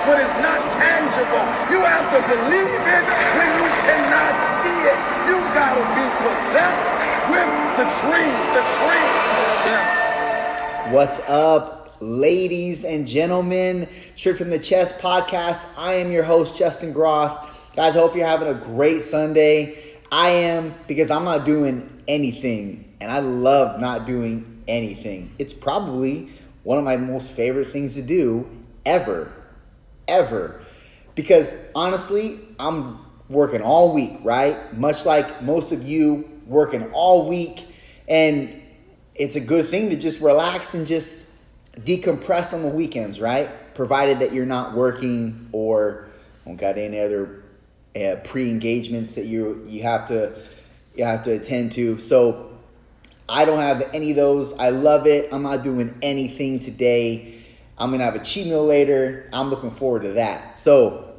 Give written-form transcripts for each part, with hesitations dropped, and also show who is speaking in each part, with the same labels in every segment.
Speaker 1: when it's not tangible. You have to believe it when you cannot see it. You gotta be possessed with the dream. Yeah.
Speaker 2: What's up, ladies and gentlemen? Straight from the Chest Podcast. I am your host, Justin Groff. Guys, I hope you're having a great Sunday. I am, because I'm not doing anything, and I love not doing anything. It's probably one of my most favorite things to do ever. Because honestly, I'm working all week, right? Much like most of you working all week, and it's a good thing to just relax and just decompress on the weekends, right? Provided that you're not working or don't got any other pre-engagements that you have to attend to. So I don't have any of those. I love it. I'm not doing anything today. I'm gonna have a cheat meal later. I'm looking forward to that. So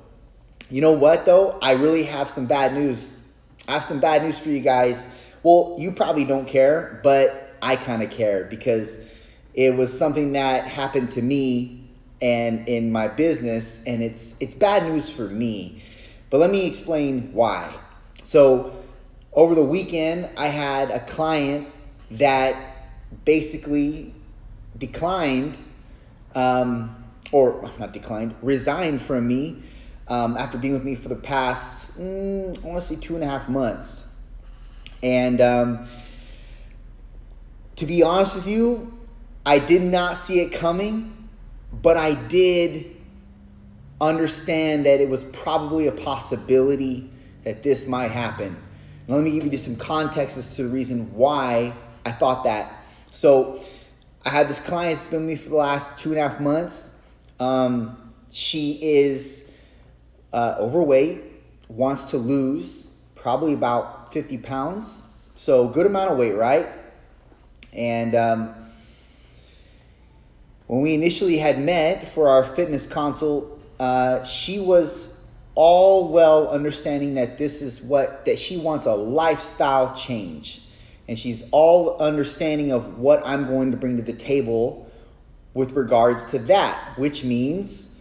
Speaker 2: you know what though? I really have some bad news. I have some bad news for you guys. Well, you probably don't care, but I kind of care because it was something that happened to me and in my business, and it's bad news for me. But let me explain why. So over the weekend, I had a client that basically resigned from me after being with me for the past, I want to say 2.5 months. And to be honest with you, I did not see it coming, but I did understand that it was probably a possibility that this might happen. Now, let me give you just some context as to the reason why I thought that. So I had this client that's been with me for the last 2.5 months. She is overweight, wants to lose probably about 50 pounds. So good amount of weight, right? And when we initially had met for our fitness consult, she was all well understanding that that she wants a lifestyle change. And she's all understanding of what I'm going to bring to the table with regards to that, which means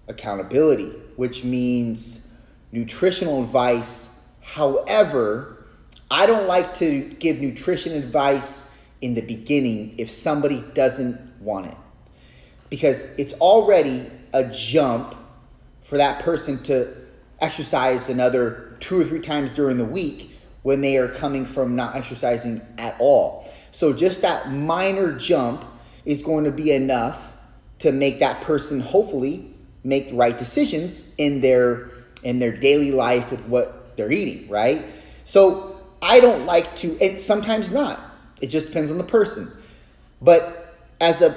Speaker 2: accountability, which means nutritional advice. However, I don't like to give nutrition advice in the beginning if somebody doesn't want it, because it's already a jump for that person to exercise another 2 or 3 times during the week when they are coming from not exercising at all. So just that minor jump is going to be enough to make that person hopefully make the right decisions in their daily life with what they're eating, right? So I don't like to, and sometimes not. It just depends on the person. But as a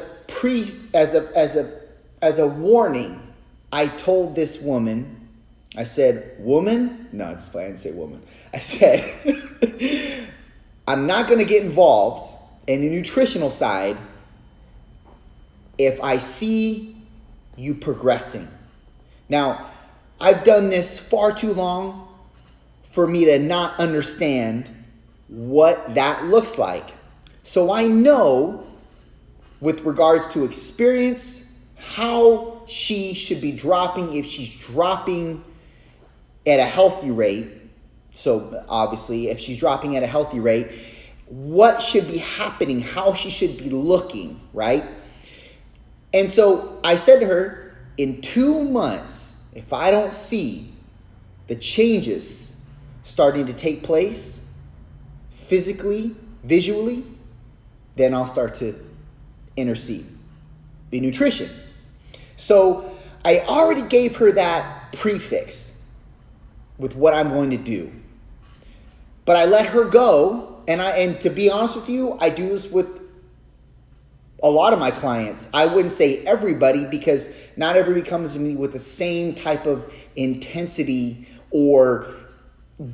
Speaker 2: warning, I told this woman, I said, woman? No, just I didn't say woman. I said, I'm not going to get involved in the nutritional side if I see you progressing. Now, I've done this far too long for me to not understand what that looks like. So I know, with regards to experience, how she should be dropping if she's dropping at a healthy rate. So obviously, if she's dropping at a healthy rate, what should be happening, how she should be looking, right? And so I said to her, in 2 months, if I don't see the changes starting to take place physically, visually, then I'll start to intercede the nutrition. So I already gave her that prefix with what I'm going to do. But I let her go, and to be honest with you, I do this with a lot of my clients. I wouldn't say everybody, because not everybody comes to me with the same type of intensity or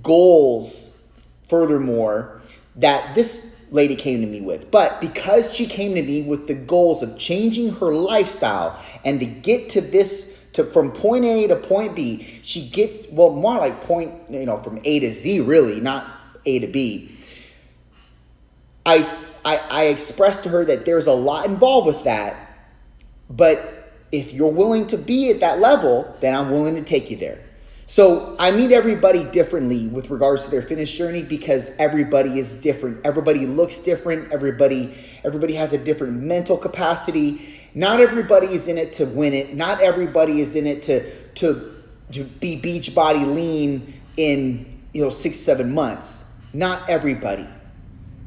Speaker 2: goals, furthermore, that this lady came to me with. But because she came to me with the goals of changing her lifestyle and to get to this, from point A to point B, she gets, well, more like from A to Z, really, not A to B. I expressed to her that there's a lot involved with that, but if you're willing to be at that level, then I'm willing to take you there. So I meet everybody differently with regards to their fitness journey because everybody is different. Everybody looks different. Everybody has a different mental capacity. Not everybody is in it to win it. Not everybody is in it to be beach body lean in 6-7 months. Not everybody.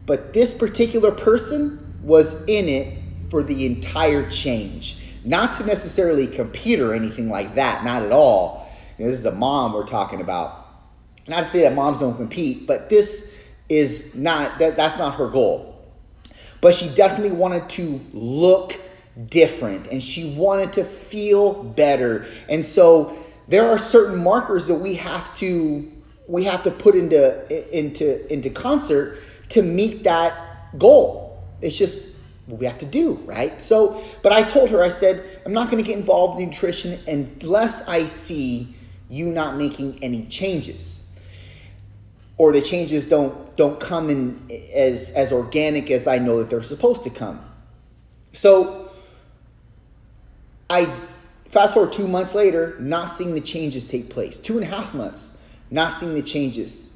Speaker 2: But this particular person was in it for the entire change. Not to necessarily compete or anything like that. Not at all. This is a mom we're talking about. Not to say that moms don't compete, but this is not, that's not her goal. But she definitely wanted to look different and she wanted to feel better. And so there are certain markers that we have to put into concert to meet that goal. It's just what we have to do, right? So, but I told her, I said, I'm not going to get involved in nutrition unless I see you not making any changes, or the changes don't come in as organic as I know that they're supposed to come. So I fast forward 2 months later, not seeing the changes take place. 2.5 months, not seeing the changes.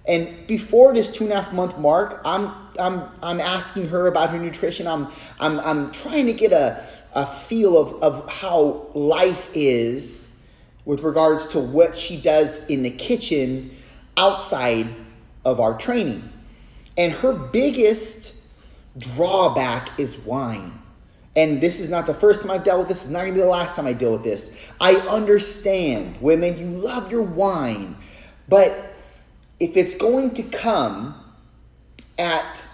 Speaker 2: And before this 2.5 month mark, I'm asking her about her nutrition. I'm trying to get a feel of how life is with regards to what she does in the kitchen outside of our training. And her biggest drawback is wine. And this is not the first time I've dealt with this. It's not going to be the last time I deal with this. I understand, women, you love your wine. But if it's going to come at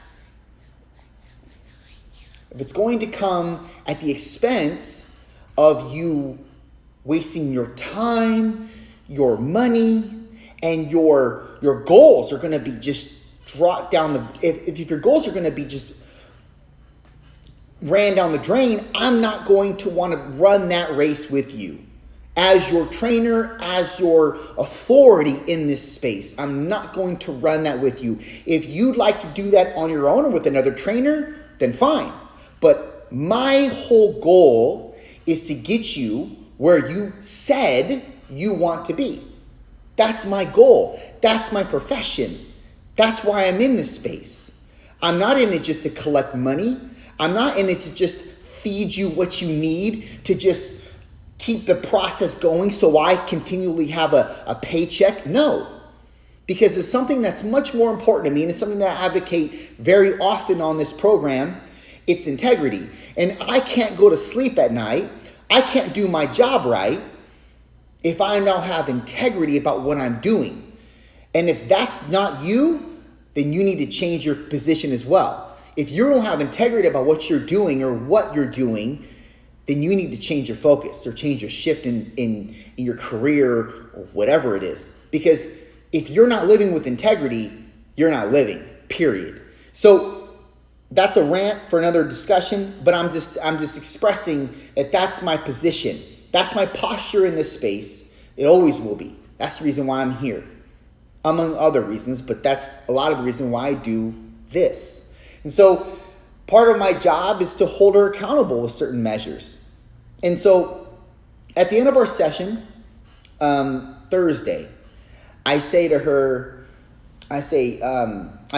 Speaker 2: the expense of you wasting your time, your money, and your goals are going to be just dropped down if your goals are going to be just ran down the drain, I'm not going to want to run that race with you. As your trainer, as your authority in this space, I'm not going to run that with you. If you'd like to do that on your own or with another trainer, then fine. But my whole goal is to get you where you said you want to be. That's my goal. That's my profession. That's why I'm in this space. I'm not in it just to collect money. I'm not in it to just feed you what you need to just keep the process going so I continually have a paycheck. No, because it's something that's much more important to me, and it's something that I advocate very often on this program. It's integrity. And I can't go to sleep at night. I can't do my job right if I now have integrity about what I'm doing. And if that's not you, then you need to change your position as well. If you don't have integrity about what you're doing or what you're doing, then you need to change your focus or change your shift in your career or whatever it is. Because if you're not living with integrity, you're not living, period. So that's a rant for another discussion, but I'm just expressing that that's my position. That's my posture in this space. It always will be. That's the reason why I'm here, among other reasons, but that's a lot of the reason why I do this. And so part of my job is to hold her accountable with certain measures. And so at the end of our session, Thursday, I say to her, I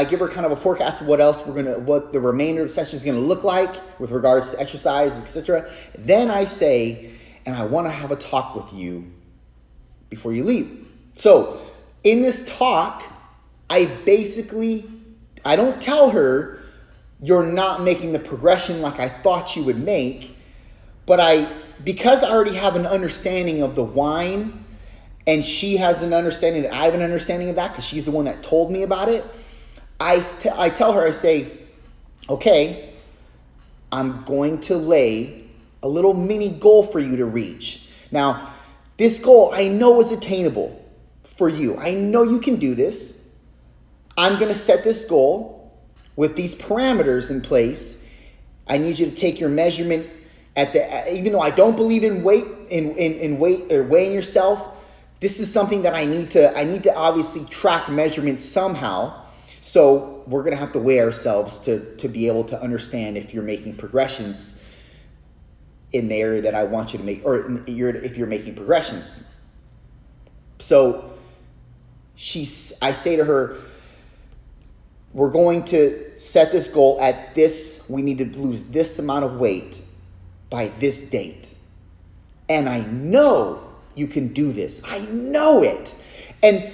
Speaker 2: give her kind of a forecast of what the remainder of the session is going to look like with regards to exercise, etc. Then I say, and I want to have a talk with you before you leave. So in this talk, I don't tell her you're not making the progression like I thought you would make, but because I already have an understanding of the wine, and she has an understanding that I have an understanding of that because she's the one that told me about it, I tell her, I say, okay, I'm going to lay a little mini goal for you to reach. Now, this goal I know is attainable for you. I know you can do this. I'm going to set this goal with these parameters in place. I need you to take your measurement even though I don't believe in weight, in weight or weighing yourself, this is something that I need to obviously track measurements somehow. So we're going to have to weigh ourselves to be able to understand if you're making progressions in the area that I want you to make, or if you're making progressions. So I say to her, we're going to set this goal at this, we need to lose this amount of weight by this date. And I know you can do this. I know it. And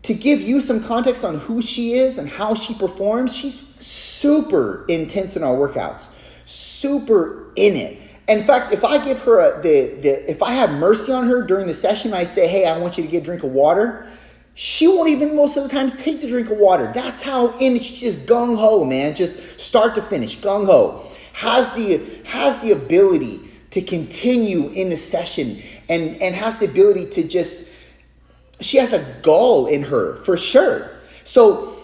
Speaker 2: to give you some context on who she is and how she performs, she's super intense in our workouts, super in it. In fact, if I give her if I have mercy on her during the session, I say, hey, I want you to get a drink of water, she won't even most of the times take the drink of water. That's how in she's just gung-ho, man. Just start to finish, gung-ho. Has the ability to continue in the session and has the ability to just, she has a gall in her for sure. So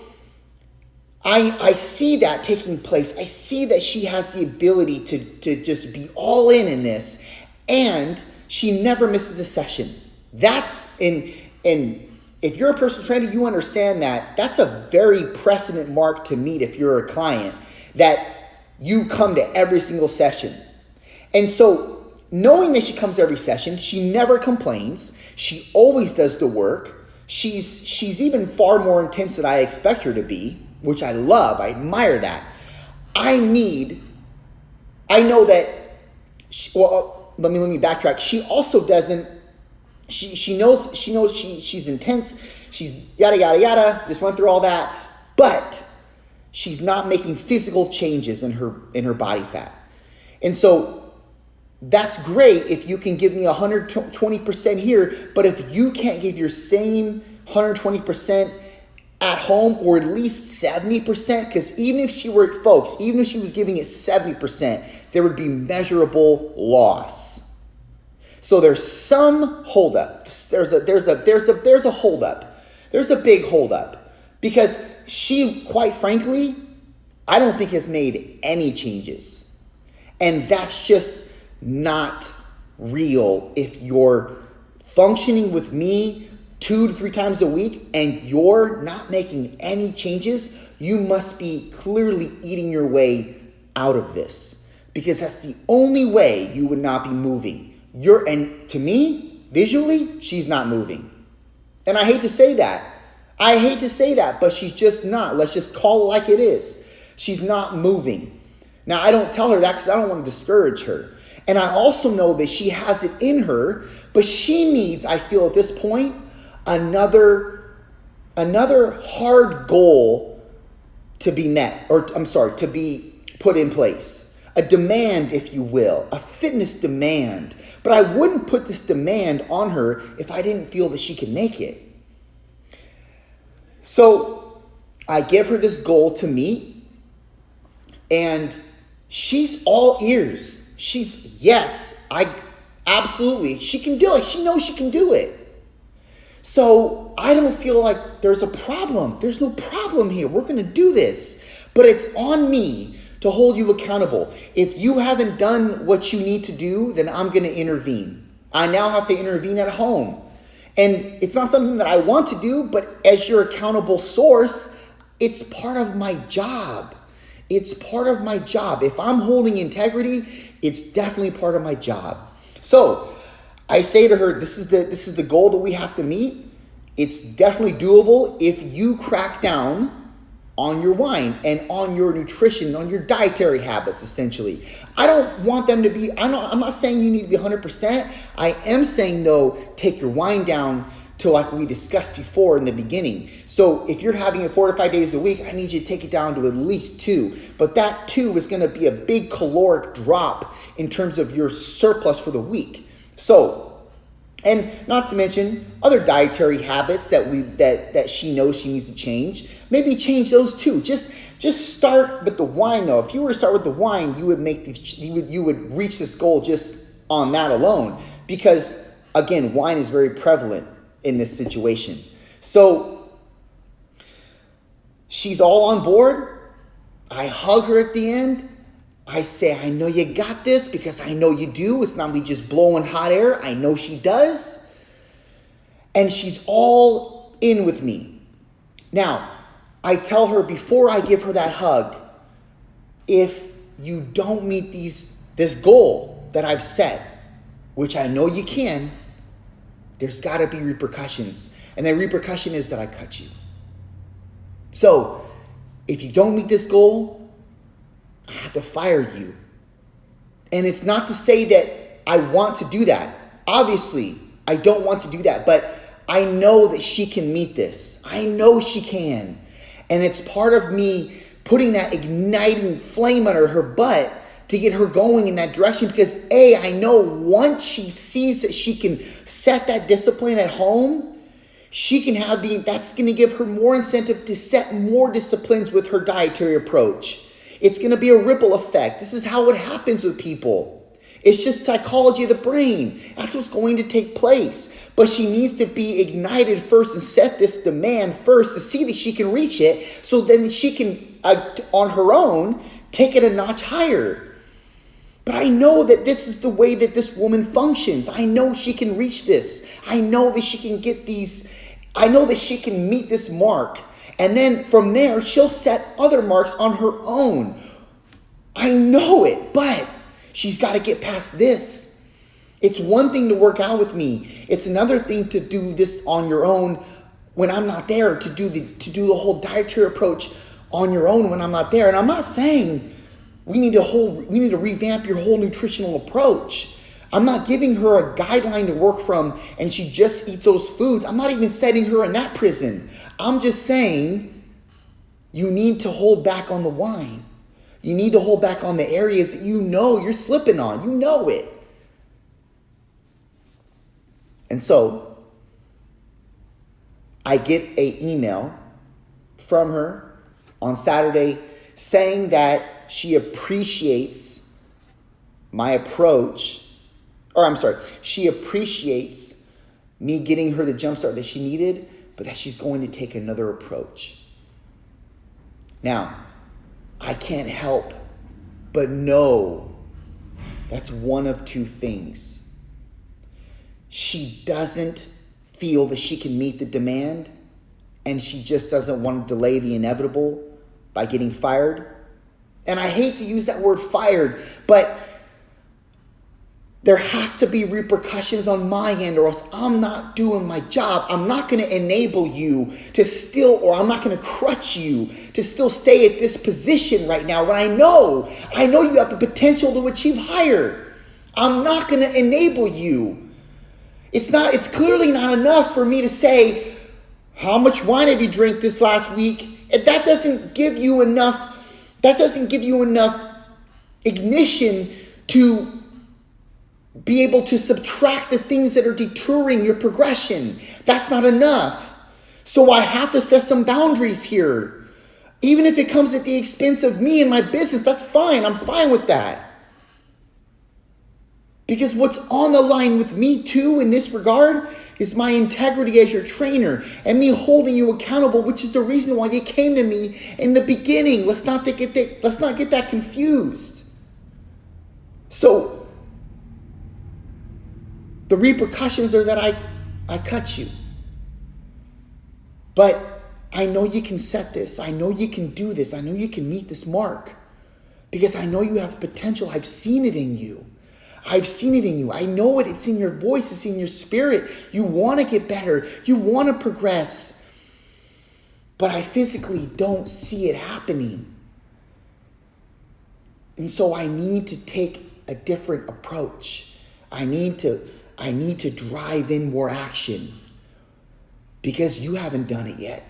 Speaker 2: I see that taking place. I see that she has the ability to just be all in this, and she never misses a session. That's if you're a personal trainer, you understand that that's a very precedent mark to meet if you're a client, that you come to every single session. And so knowing that she comes every session, she never complains. She always does the work. She's even far more intense than I expect her to be, which I love. I admire that. I know that, let me backtrack. She also doesn't, she knows she's intense. She's yada, yada, yada. Just went through all that. But she's not making physical changes in her body fat. And so that's great if you can give me 120% here. But if you can't give your same 120% at home, or at least 70%, because even if she was giving it 70%, there would be measurable loss. So there's some holdup. There's a holdup. There's a big holdup, because she, quite frankly, I don't think has made any changes, and that's just not real. If you're functioning with me 2 to 3 times a week and you're not making any changes, you must be clearly eating your way out of this, because that's the only way you would not be moving. And to me, visually, she's not moving. And I hate to say that. But she's just not. Let's just call it like it is. She's not moving. Now, I don't tell her that because I don't want to discourage her. And I also know that she has it in her, but she needs, I feel at this point, another hard goal to be met, to be put in place. A demand, if you will, a fitness demand. But I wouldn't put this demand on her if I didn't feel that she could make it. So I give her this goal to meet, and she's all ears. She's, yes, absolutely, she can do it. She knows she can do it. So I don't feel like there's a problem. There's no problem here. We're going to do this. But it's on me to hold you accountable. If you haven't done what you need to do, then I'm going to intervene. I now have to intervene at home. And it's not something that I want to do, but as your accountable source, it's part of my job. It's part of my job. If I'm holding integrity, it's definitely part of my job. So I say to her, this is the goal that we have to meet. It's definitely doable if you crack down on your wine and on your nutrition, on your dietary habits, essentially. I don't want them to be, I'm not saying you need to be 100%. I am saying, though, take your wine down to, like we discussed before in the beginning. So if you're having it 4 to 5 days a week, I need you to take it down to at least 2. But that 2 is going to be a big caloric drop in terms of your surplus for the week. So, and not to mention other dietary habits that she knows she needs to change. Maybe change those too. Just start with the wine, though. If you were to start with the wine, you would reach this goal just on that alone, because again, wine is very prevalent in this situation. So she's all on board. I hug her at the end. I say, I know you got this, because I know you do. It's not me just blowing hot air. I know she does. And she's all in with me. Now, I tell her before I give her that hug, if you don't meet this goal, that I've set, which I know you can, there's got to be repercussions. And the repercussion is that I cut you. So if you don't meet this goal, I have to fire you. And it's not to say that I want to do that. Obviously, I don't want to do that. But I know that she can meet this. I know she can. And it's part of me putting that igniting flame under her butt to get her going in that direction. Because I know once she sees that she can set that discipline at home, she can have that's going to give her more incentive to set more disciplines with her dietary approach. It's going to be a ripple effect. This is how it happens with people. It's just psychology of the brain. That's what's going to take place. But she needs to be ignited first and set this demand first to see that she can reach it. So then she can, on her own, take it a notch higher. But I know that this is the way that this woman functions. I know she can reach this. I know that she can get these. I know that she can meet this mark. And then from there, she'll set other marks on her own. I know it, but she's got to get past this. It's one thing to work out with me. It's another thing to do this on your own when I'm not there, to do the whole dietary approach on your own when I'm not there. And I'm not saying we need to revamp your whole nutritional approach. I'm not giving her a guideline to work from and she just eats those foods. I'm not even setting her in that prison. I'm just saying you need to hold back on the wine. You need to hold back on the areas that you know you're slipping on. You know it. And so I get an email from her on Saturday saying that she appreciates my approach. She appreciates me getting her the jumpstart that she needed, but that she's going to take another approach. Now, I can't help but know that's one of two things. She doesn't feel that she can meet the demand, and she just doesn't want to delay the inevitable by getting fired. And I hate to use that word fired, but there has to be repercussions on my end, or else I'm not doing my job. I'm not going to enable you to still, or I'm not going to crutch you to still stay at this position right now when I know you have the potential to achieve higher. I'm not going to enable you. It's clearly not enough for me to say, how much wine have you drank this last week? That doesn't give you enough ignition to be able to subtract the things that are deterring your progression. That's not enough. So I have to set some boundaries here. Even if it comes at the expense of me and my business, that's fine. I'm fine with that. Because what's on the line with me too in this regard is my integrity as your trainer and me holding you accountable, which is the reason why you came to me in the beginning. Let's not get that confused. So the repercussions are that I cut you. But I know you can set this. I know you can do this. I know you can meet this mark. Because I know you have potential. I've seen it in you. I've seen it in you. I know it. It's in your voice. It's in your spirit. You want to get better. You want to progress. But I physically don't see it happening. And so I need to take a different approach. I need to drive in more action because you haven't done it yet.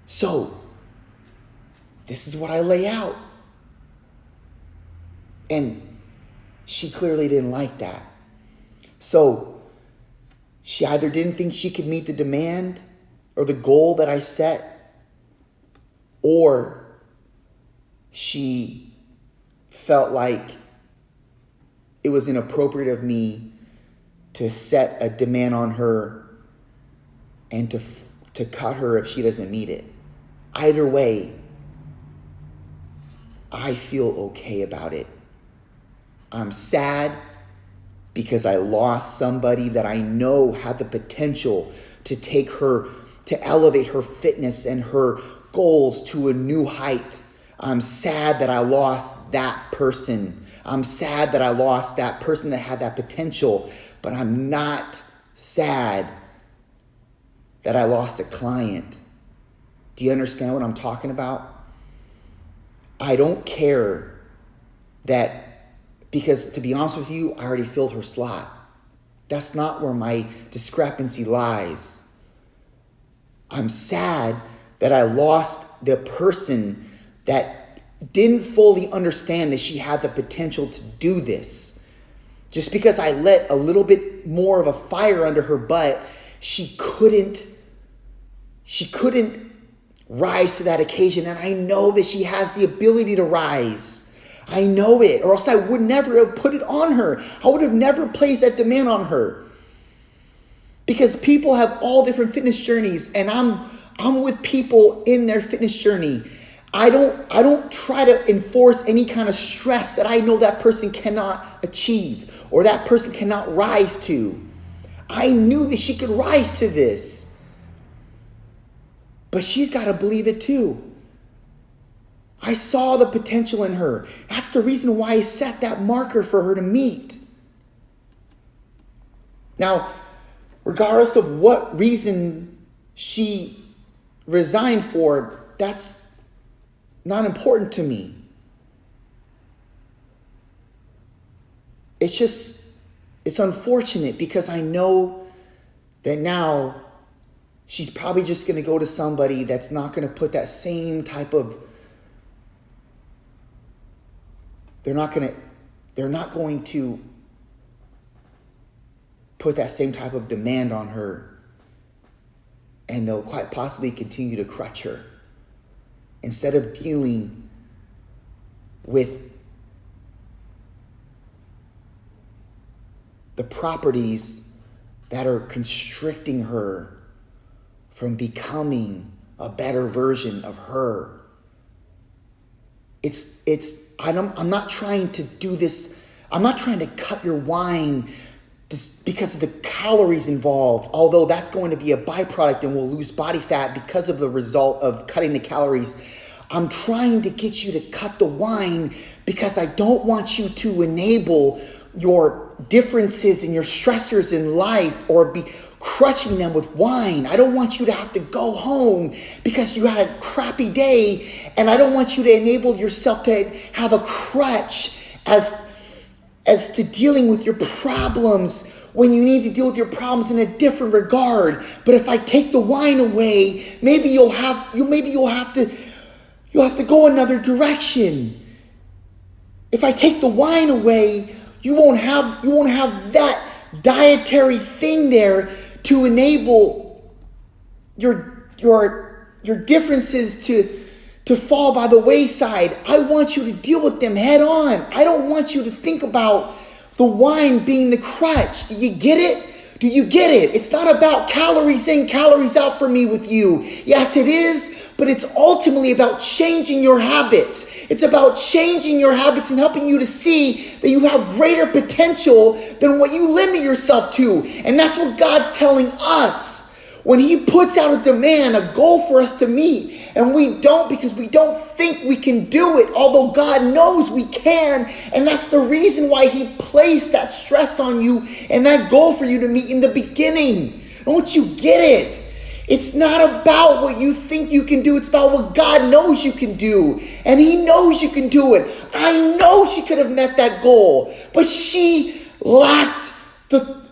Speaker 2: So this is what I lay out. And she clearly didn't like that. So she either didn't think she could meet the demand or the goal that I set, or she felt like it was inappropriate of me to set a demand on her and to cut her if she doesn't meet it. Either way, I feel okay about it. I'm sad because I lost somebody that I know had the potential to take her, to elevate her fitness and her goals to a new height. I'm sad that I lost that person. I'm sad that I lost that person that had that potential, but I'm not sad that I lost a client. Do you understand what I'm talking about? I don't care that, because to be honest with you, I already filled her slot. That's not where my discrepancy lies. I'm sad that I lost the person that didn't fully understand that she had the potential to do this. Just because I let a little bit more of a fire under her butt, she couldn't rise to that occasion. And I know that she has the ability to rise. I know it, or else I would never have put it on her. I would have never placed that demand on her. Because people have all different fitness journeys, and I'm with people in their fitness journey. I don't try to enforce any kind of stress that I know that person cannot achieve or that person cannot rise to. I knew that she could rise to this. But she's got to believe it too. I saw the potential in her. That's the reason why I set that marker for her to meet. Now, regardless of what reason she resigned for, that's not important to me. It's unfortunate because I know that now she's probably just going to go to somebody that's not going to put that same type of, they're not going to put that same type of demand on her, and they'll quite possibly continue to crutch her instead of dealing with the properties that are constricting her from becoming a better version of her. I'm not trying to do this. I'm not trying to cut your wine just because of the calories involved, although that's going to be a byproduct and we'll lose body fat because of the result of cutting the calories. I'm trying to get you to cut the wine because I don't want you to enable your differences and your stressors in life or be crutching them with wine. I don't want you to have to go home because you had a crappy day, and I don't want you to enable yourself to have a crutch as to dealing with your problems when you need to deal with your problems in a different regard. But if I take the wine away, maybe you'll have to go another direction. If I take the wine away, you won't have that dietary thing there to enable your differences to fall by the wayside. I want you to deal with them head on. I don't want you to think about the wine being the crutch. Do you get it? Do you get it? It's not about calories in, calories out for me with you. Yes, it is, but it's ultimately about changing your habits. It's about changing your habits and helping you to see that you have greater potential than what you limit yourself to. And that's what God's telling us. When He puts out a demand, a goal for us to meet, and we don't because we don't think we can do it, although God knows we can, and that's the reason why He placed that stress on you and that goal for you to meet in the beginning. Don't you get it? It's not about what you think you can do. It's about what God knows you can do. And He knows you can do it. I know she could have met that goal, but she lacked the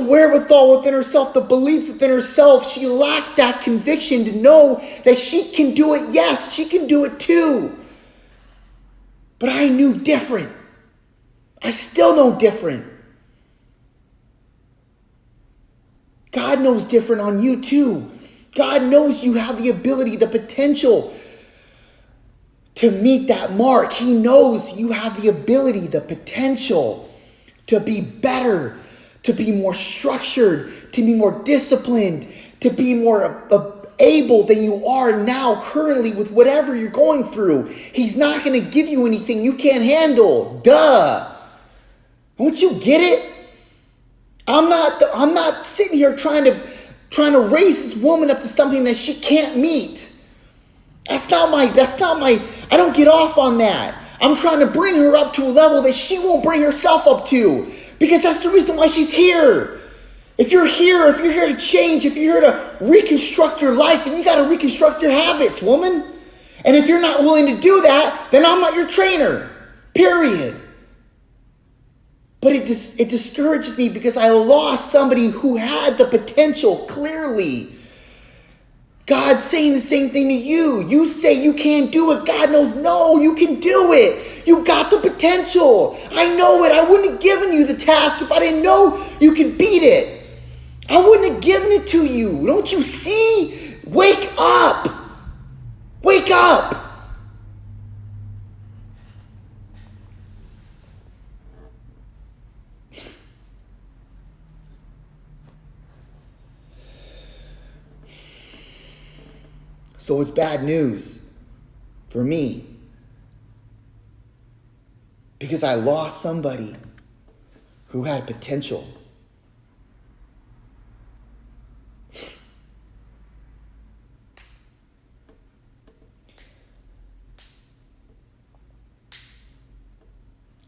Speaker 2: wherewithal within herself, the belief within herself. She lacked that conviction to know that she can do it. Yes, she can do it too. But I knew different. I still know different. God knows different on you too. God knows you have the ability, the potential to meet that mark. He knows you have the ability, the potential to be better, to be more structured, to be more disciplined, to be more able than you are now currently with whatever you're going through. He's not going to give you anything you can't handle. Duh. Don't you get it? I'm not sitting here trying to raise this woman up to something that she can't meet. That's not my, I don't get off on that. I'm trying to bring her up to a level that she won't bring herself up to. Because that's the reason why she's here. If you're here to change, if you're here to reconstruct your life, then you got to reconstruct your habits, woman. And if you're not willing to do that, then I'm not your trainer. Period. But it discourages me because I lost somebody who had the potential clearly. God's saying the same thing to you. You say you can't do it. God knows, no, you can do it. You got the potential. I know it. I wouldn't have given you the task if I didn't know you could beat it. I wouldn't have given it to you. Don't you see? Wake up. Wake up. So it's bad news for me because I lost somebody who had potential.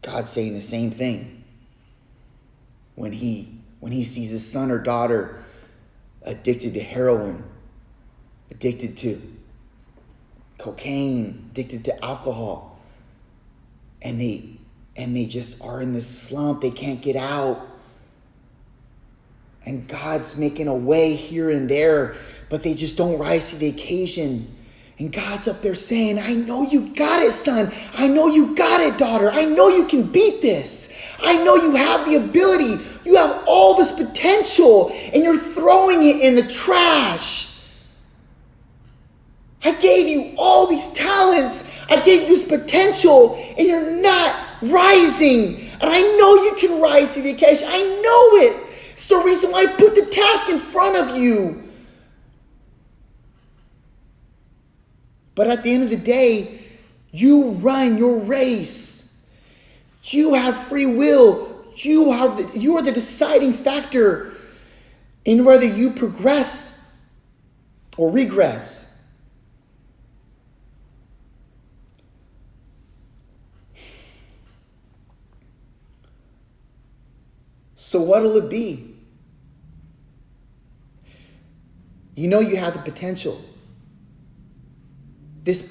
Speaker 2: God's saying the same thing when he sees his son or daughter addicted to heroin, addicted to cocaine, addicted to alcohol, and they just are in this slump. They can't get out. And God's making a way here and there, but they just don't rise to the occasion. And God's up there saying, I know you got it, son. I know you got it, daughter. I know you can beat this. I know you have the ability. You have all this potential, and you're throwing it in the trash. I gave you all these talents. I gave you this potential, and you're not rising. And I know you can rise to the occasion. I know it. It's the reason why I put the task in front of you. But at the end of the day, you run your race. You have free will. You are the deciding factor in whether you progress or regress. So what'll it be? You know you have the potential. This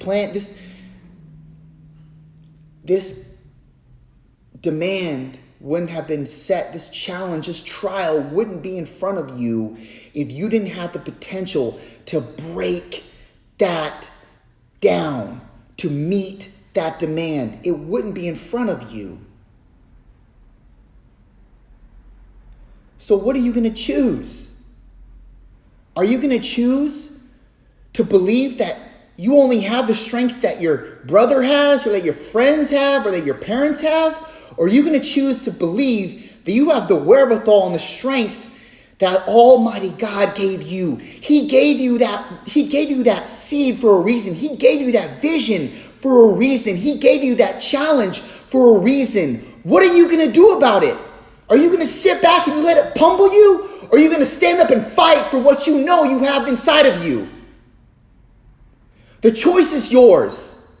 Speaker 2: demand wouldn't have been set, this challenge, this trial wouldn't be in front of you if you didn't have the potential to break that down, to meet that demand. It wouldn't be in front of you. So what are you going to choose? Are you going to choose to believe that you only have the strength that your brother has, or that your friends have, or that your parents have? Or are you going to choose to believe that you have the wherewithal and the strength that Almighty God gave you? He gave you that seed for a reason. He gave you that vision for a reason. He gave you that challenge for a reason. What are you going to do about it? Are you going to sit back and let it pummel you? Or are you going to stand up and fight for what you know you have inside of you? The choice is yours.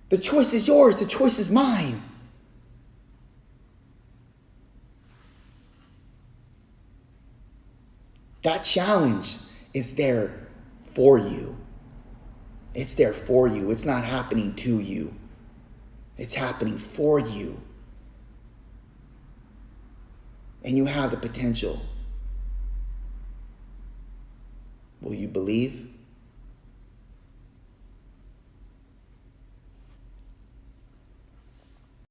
Speaker 2: The choice is yours. The choice is mine. That challenge is there for you. It's there for you. It's not happening to you. It's happening for you. And you have the potential. Will you believe?